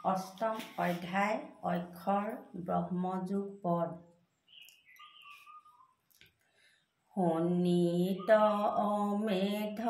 অষ্টম অধ্যায় অক্ষৰ ব্ৰহ্মযোগ পদ। শোণিত অমেধ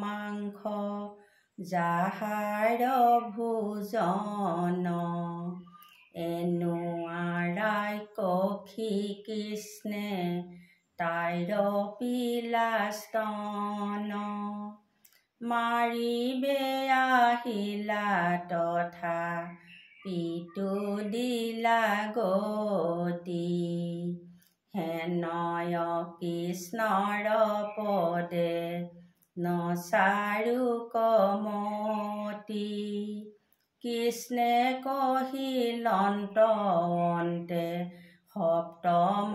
মাংস যাহাৰ ভোজন, এনুৱাৰাই কখি কৃষ্ণে তাইৰ পিলাস্তন। মাৰিবে আহিলা তথা পিতু দিলা গতি, হেনয় কৃষ্ণৰ পদে নচাৰু কমতি। কৃষ্ণে কহিলন্ত অন্তে সপ্তম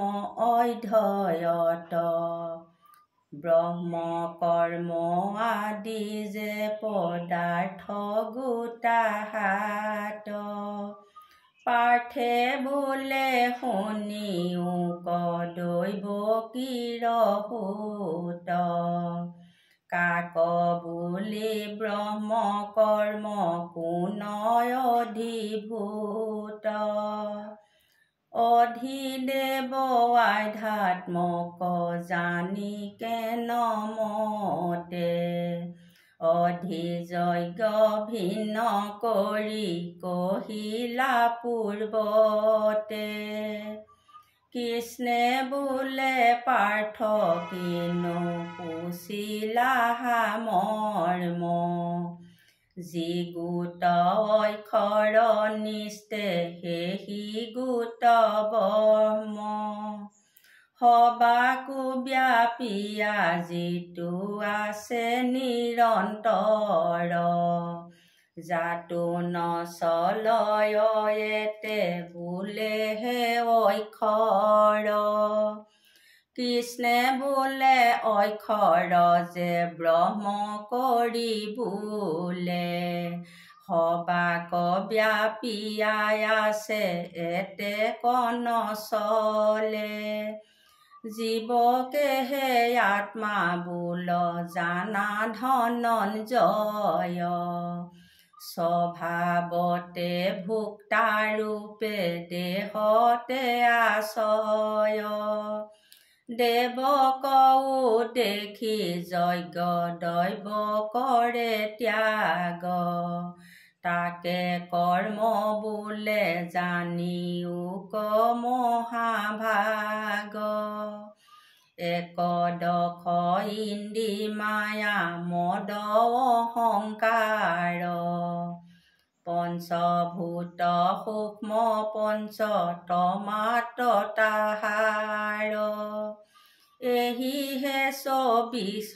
অধ্যায়ত, ব্ৰহ্ম কৰ্ম আদি যে পদাৰ্থ গোটাহাত। পাৰ্থে বোলে শুনিও কদৈৱ কীৰ সূত, কাক বুলি ব্ৰহ্ম কৰ্ম কোনয় অধিভূত। অধিদেৱ আধ্যাত্মক জানি কেন মতে, অধিযজ্ঞ ভিন্ন কৰি কহিলা পূৰ্বতে। কৃষ্ণে বোলে পাৰ্থ কিনো পুছিলা মৰ্ম, যি গোট অক্ষৰ নিষ্টে সেহি গোট ব্ৰহ্ম। সবাকো ব্যাপিয়া যিটো আছে নিৰন্তৰ, যাতো নচলয় এতে বোলেহে অক্ষৰ। কৃষ্ণে বোলে অক্ষৰ যে ব্ৰহ্ম কৰি বোলে, সবাক ব্যাপিয়াই আছে এতে নচলে। জীৱকেহে আত্মা বোল জানা ধনঞ্জয়, স্বভাৱতে ভোক্তাৰূপে দেহতে আশ্ৰয়। দেৱকও দেখি যজ্ঞ দৈৱ কৰে ত্যাগ, তাকে কৰ্ম বোলে জানিও মহাভাগ। একদখ ইন্দ্ৰি মায়া মদ অহংকাৰ, পঞ্চভূত সূক্ষ্ম পঞ্চ তমাত্ৰ তাহাৰ। এহিহে ২৪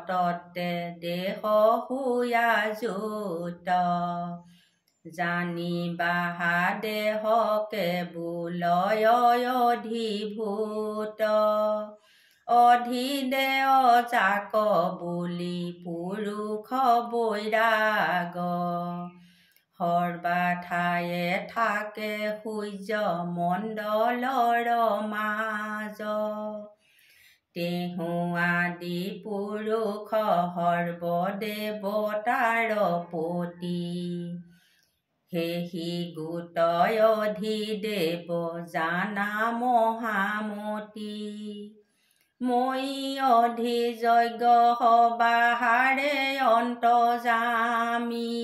তত্ত্বে দেহ হুয়া যুত, জানিবাহা দেহকে বোলয় অধিভূত। অধিদেয় যাক বুলি পুৰুষ বৈৰাগ, সৰ্বাঠায়ে থাকে সূৰ্য মণ্ডলৰ মাজ। তেহু আদি পুৰুষ সৰ্বদেৱতাৰ পতি, সেহি গোটয় অধিদেৱ জানা মহামতি। মই অধিযজ্ঞ সবাহাৰে অন্তৰ্যামী,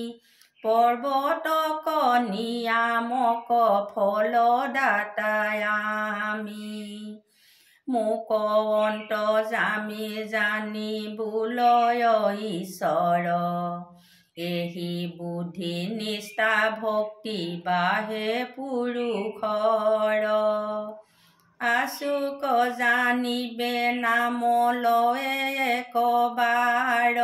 পৰ্বতক নিয়ামক ফলদাতাই আমি। মোক অন্তৰ্যামী জানি বোলয় ঈশ্বৰ, এহি বুদ্ধি নিষ্ঠা ভক্তি বাঢ়ে পুৰুষৰ। আচুক জানিবে নাম লয়ে একবাৰ,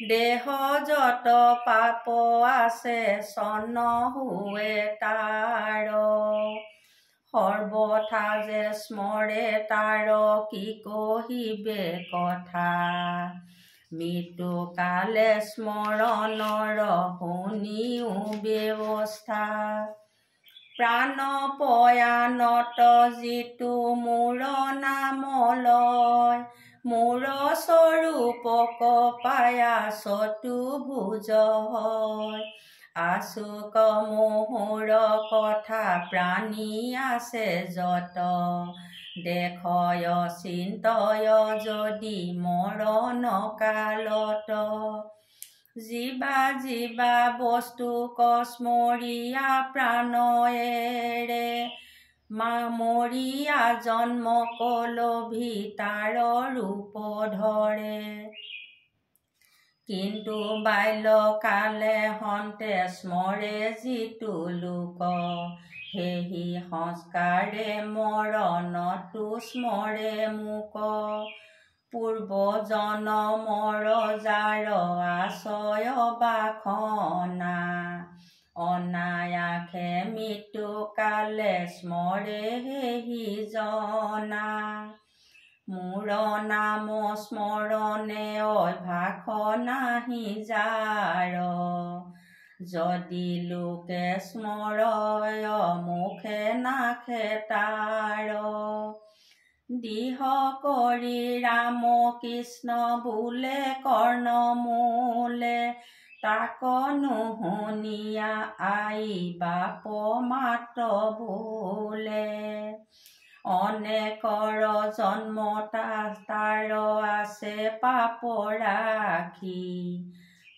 দেহ যত পাপ আছে চন হুৱে তাৰ। সৰ্বথা যে স্মৰে তাৰ কি কহিবে কথা, মৃত্যু কালে স্মৰণৰ শুনিও ব্যৱস্থা। প্ৰাণপয়ানত যিটো মোৰ নাম লয়, মোৰ স্বৰূপক পায়া চতুৰ্ভুজ হয়। আচুক মোহৰ কথা প্ৰাণী আছে যত, দেখয় চিন্তয় যদি মৰণ কালত। জীৱা বস্তুক স্মৰীয়া প্ৰাণয়েৰে, মৰিয়া জন্মক লোভি তাৰ ৰূপ ধৰে। কিন্তু বাল্যকালে হন্তে স্মৰে যিটো লোক, সেহি সংস্কাৰে মৰণতো স্মৰে মোক। পূৰ্ব জনমৰ যাৰ আশয় বাসনা, অনায়াসে মৃত্যু কালে স্মৰে সেহি জনা। মোৰ নাম স্মৰণে অভ্যাস নাহি যাৰ, যদি লোকে স্মৰয় মুখে নাখে তাৰ। দিহ কৰি ৰাম কৃষ্ণ বোলে কৰ্ণমূলে, তাক নুশুনিয়া আই বাপ মাত্ৰ বোলে। অনেকৰ জন্ম তাৰ আছে পাপ ৰাখি,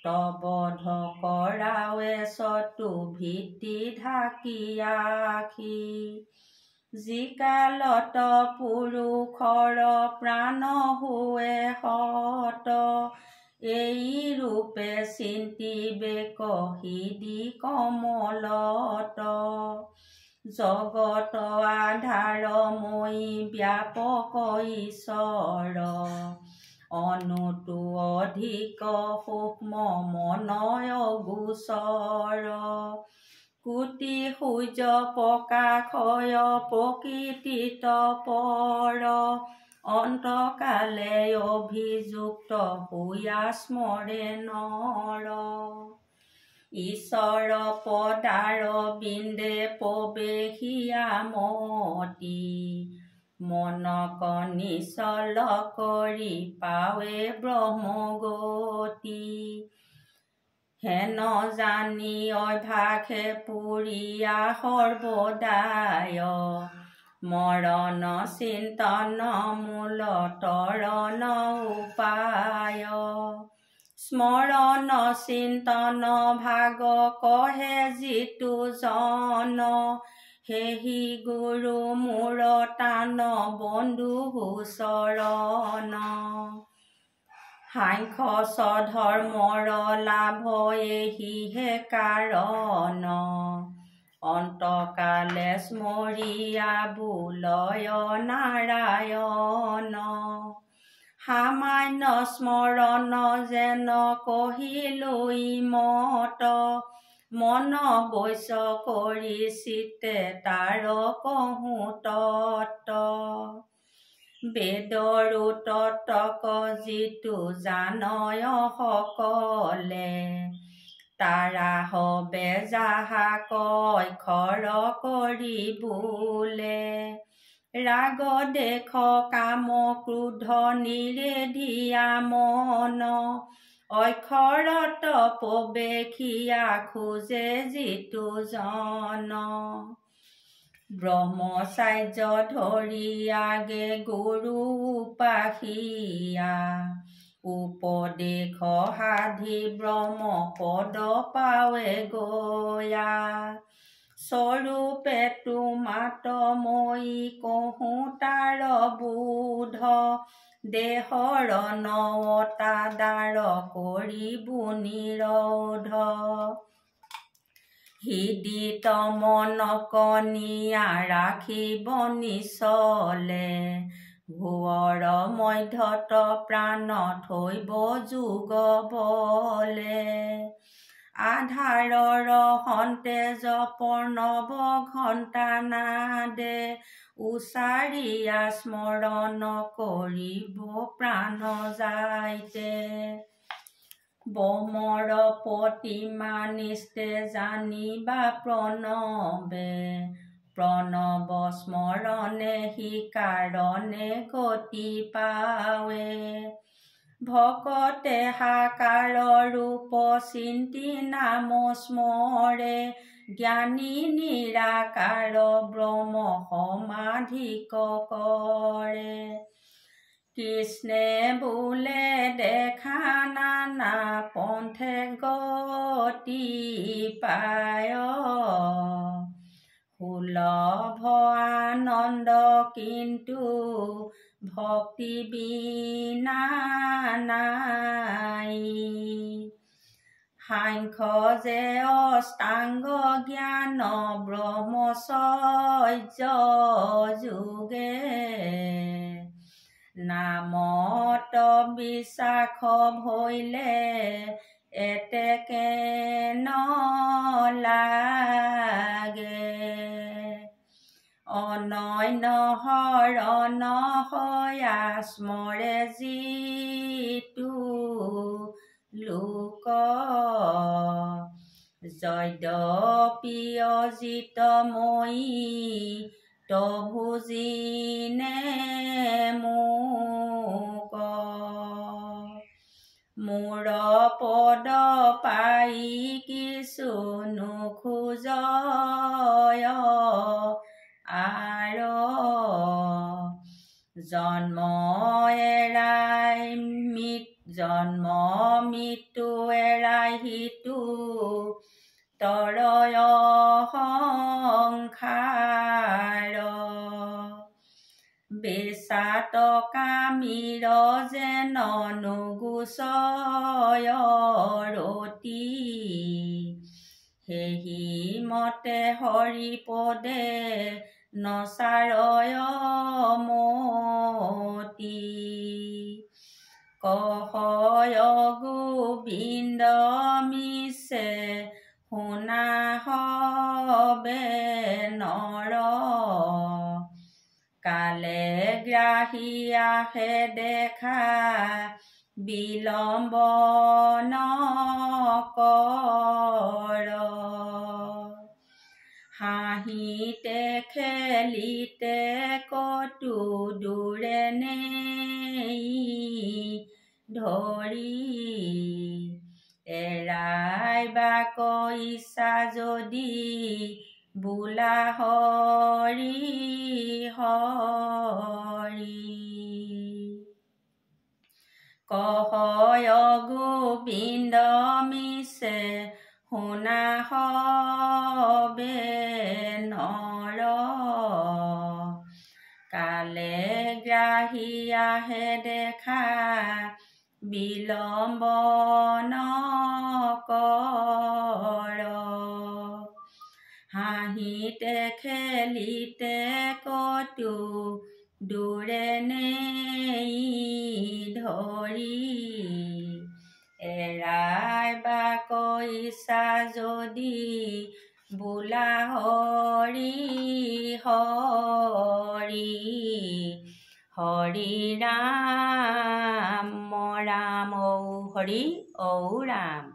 তবধ কৰাৱে চতু ভিত্তি ঢাকি আখি। যিকালত পুৰুষৰ প্ৰাণ huৱে হত, এই ৰূপে চিন্তিবে কহিদি কমলত। জগত আধাৰ মই ব্যাপক ঈশ্বৰ, অনুটো অধিক সূক্ষ্ম মনয় গোচৰ। কোটি সূৰ্য প্ৰকাশয় প্ৰকৃতিত পৰ, অন্তকালে অভিযুক্ত হৈয়া স্মৰে নৰ। ঈশ্বৰ পদাৰ বিন্দে প্ৰৱেশিয়া মতি, মনক নিচল কৰি পাৱে ব্ৰহ্ম গতি। হেন জানি অভ্যাসে পুৰিয়া সৰ্বদায়, মৰণ চিন্তন মূল তৰণ উপায়। স্মৰণ চিন্তন ভাগ কহে যিটো জন, সেহি গুৰু মূৰ টান বন্ধু চৰণ। সাংখ্য স্বধৰ্মৰ লাভ এহিহে কাৰণ, অন্তকালে স্মৰিয়া বোলয় নাৰায়ণ। সামান্য স্মৰণ যেন কহিলৈ মত, মন বৈশ্য কৰি চিতে তাৰ কহো তত্ত। বেদৰো তত্ত্বক যিটো জানয় সকলে, তাৰা হবে যাহাক অক্ষৰ কৰি বোলে। ৰাগ দেখ কাম ক্ৰোধ নিৰেধিয়া মন, অক্ষৰত প্ৰৱেশিয়া খোজে যিটো জন। ব্ৰহ্মচাৰ্য ধৰি আগে গুৰু উপাসিয়া, উপদেশ সাধি ব্ৰহ্ম পদ পাৱে গয়া। স্বৰূপে তোমাত মই কহো তাৰ বোধ, দেহৰ নৱতা দাৰ কৰিব নিৰোধ। হৃদিত মনক নিয়া ৰাখিব নিচলে, ভুৱৰ মধ্যত প্ৰাণ থৈব যোগ বলে। আধাৰৰ হন্তে প্ৰণৱ ঘণ্টা নাদে, উচাৰিয়া স্মৰণ কৰিব প্ৰাণ যাইতে। ব্ৰহ্মৰ প্ৰতিমা নিষ্টে জানিবা প্ৰণৱে, প্ৰণৱ স্মৰণে সি কাৰণে গতি পাৱে। ভকতে সাকাৰ ৰূপ চিন্তি নাম স্মৰে জ্ঞানী নিৰাকাৰ ব্ৰহ্ম সমাধিক কৰে কৃষ্ণে বোলে দেখা নানা পন্থে গতি পায় সুলভ আনন্দ কিন্তু ভক্তি বিনা নাই সাংখ্য যে অষ্টাংগ জ্ঞান ব্ৰহ্মচৰ্য যোগে নামত বিশ্বাস ভৈলে এতেকে নলাগে অনন্য হৰণ হয়া স্মৰে যিটো লোক যদ্যপি অজিতময়ী তভুজিনে মোক মোৰ পদ পাই কিছু নোখোজয় আৰ জন্ম মৃত্যু এৰাই হিতু তৰয় সংসাৰ বেচাত কামীৰ যেন নুগুচয় ৰতি সেহি মতে হৰিপদে নচাৰয় মতি কহয় গোবিন্দ মিছে শুনা হবে নৰ কালে গ্ৰাহী আহে দেখা বিলম্ব নকৰ হাঁহিতে খেলিতে কতো দূৰে নেই ধৰি এৰাইবাক ইচ্ছা যদি বোলা হৰি হৰি কহয় গোবিন্দ মিছে শুনা হবে নৰ কালে গ্ৰাহী আহে দেখা বিলম্ব নকৰ হাঁহিতে খেলিতে কতো দূৰে নেই ধৰি এৰাইবাক ইচ্ছা যদি বোলা হৰি হৰি হৰি ৰাম ৰাম ঔ হৰি ঔ ৰাম